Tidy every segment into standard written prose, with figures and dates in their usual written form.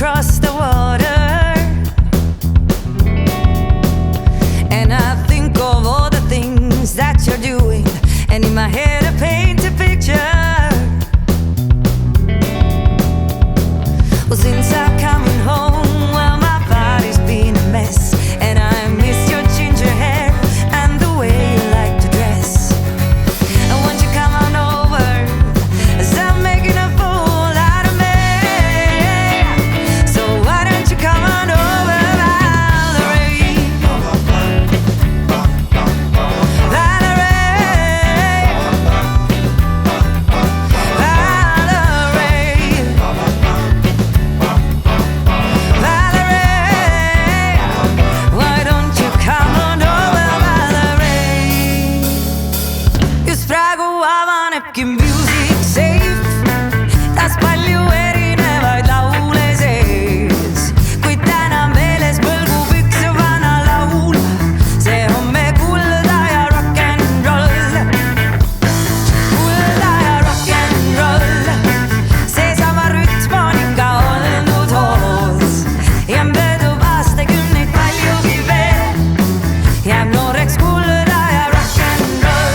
across the water, and I think of all the things that you're doing, and in my head I paint a picture. Well, since I'm coming home, well, my body's been a mess, and I miss your ginger hair and the way you like to dress. And won't you come on over, stop making a fool out of me. So why don't you come on over, Valerie? Valerie, Valerie, why don't you come on over, Valerie? Just praegu avanebki music safe, tas palju erinevaid laule sees, kuid täna meeles põlgub üks vana laul. See on me kulda ja rock n roll, kulda ja rock n roll. Seesama rütm on ikka olnud hoos ja möödub aastakümneid paljugi veel. Jääb nooreks kulda ja rock n roll.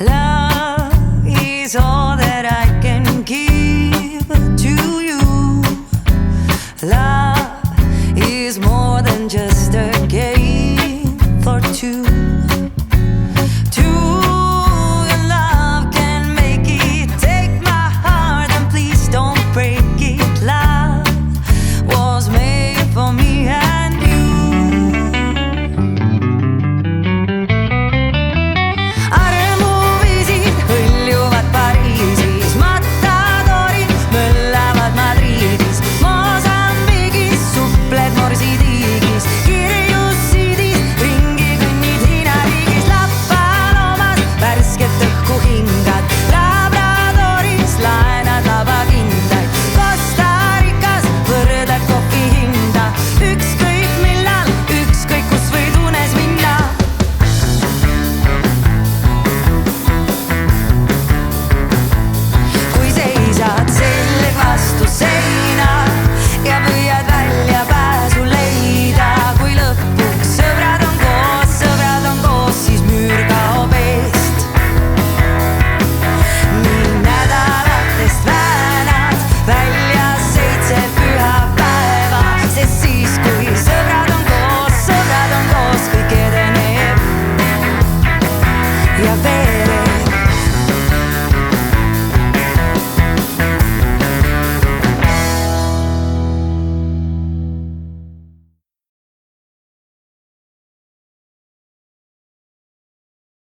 Love is all that I can give to you. Love is more than just a game for two. Two in love can make it. Take my heart and please don't break it. Love was made for me and you. Armuviisid hõljuvad Pariisis, matadorid möllavad Madridis, Mosambiigis supled morsidiigis, kirjusidis ringi kõnnid Hiina riigis, Lapalomas värsket õhku hingad, Labradoris laenad labakindaid, Costa Ricas võrdad kohvi hinda, ükskõik millal, ükskõik kus võid unes minna. Kui seisad selg vastu seina ja püüad väljapääsu leida, kui lõpuks sõbrad on koos, siis müür kaob eest. Nii nädalatest väänad välja 7 pühapäeva, sest siis, kui sõbrad on koos, kõik edeneb ja veel.